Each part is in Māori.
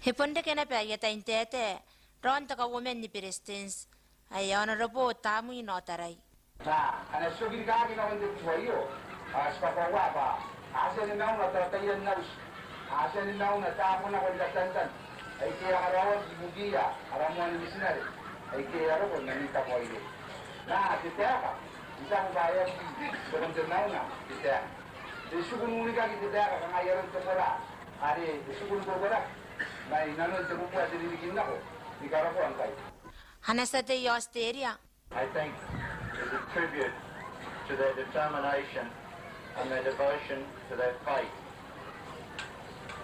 Hipunde kena payata intete ron taka women ni Palestines ay Honorable Tamwi Naotarai. Na, ana sugil ka akin ako dito sa iyo. Aspapawa ba? Asa ni nauna tatayan na asa ni nauna tapon ako latantan. Ay kaya karawat bugiya, aramuan ni misinari. Ay kaya ro kung nanita ko iyo. Na, kita ka. Isang bayan doon sa nauna, kita. Sugun muli ka kita ka kangayaran to pala. Ari, sugun ko pala. May nanon sa buwa dinigin nako. Di ka ko ang kay. Hanasate yosteria. I think is a tribute to their determination and their devotion to their faith.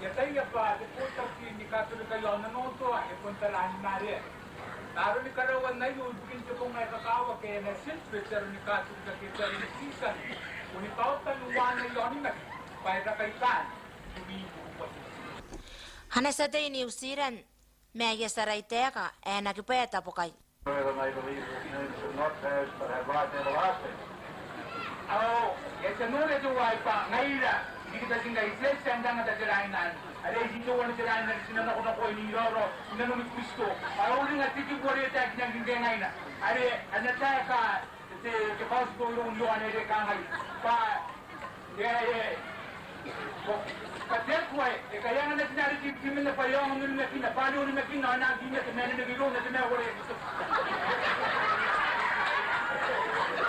Yatay pa, punta ni Katorika yon Onotoa, punta lang nari. Taro ni Karawan na yun, pinto kong may kakawa kaya na silpitzer ni Katorika kita rin season. Kung ipautan luwan na yon na, para kay Kan, tumibo. Hanasate iniusiran, maya saray teka, Nakibae Tabokai. Further, they believe that news should not perish but have life everlasting. Oh, ito nung natuway pa, ngayon hindi kita singgay, isles ang dang natatirahinan. Alay, dito wala natirahinan, sinanako na ko iniloro, sinanong may Kristo. Ayaw rin at titibori at agnyang hindi ngayon. Alay, anataya ka, kapaus ko yung luwan na rekangay. Katil ko kaya nga natin naritipimin na pa yung nung nakin, na paano nung nakin na naging na tinanong na gano'n na tinawari.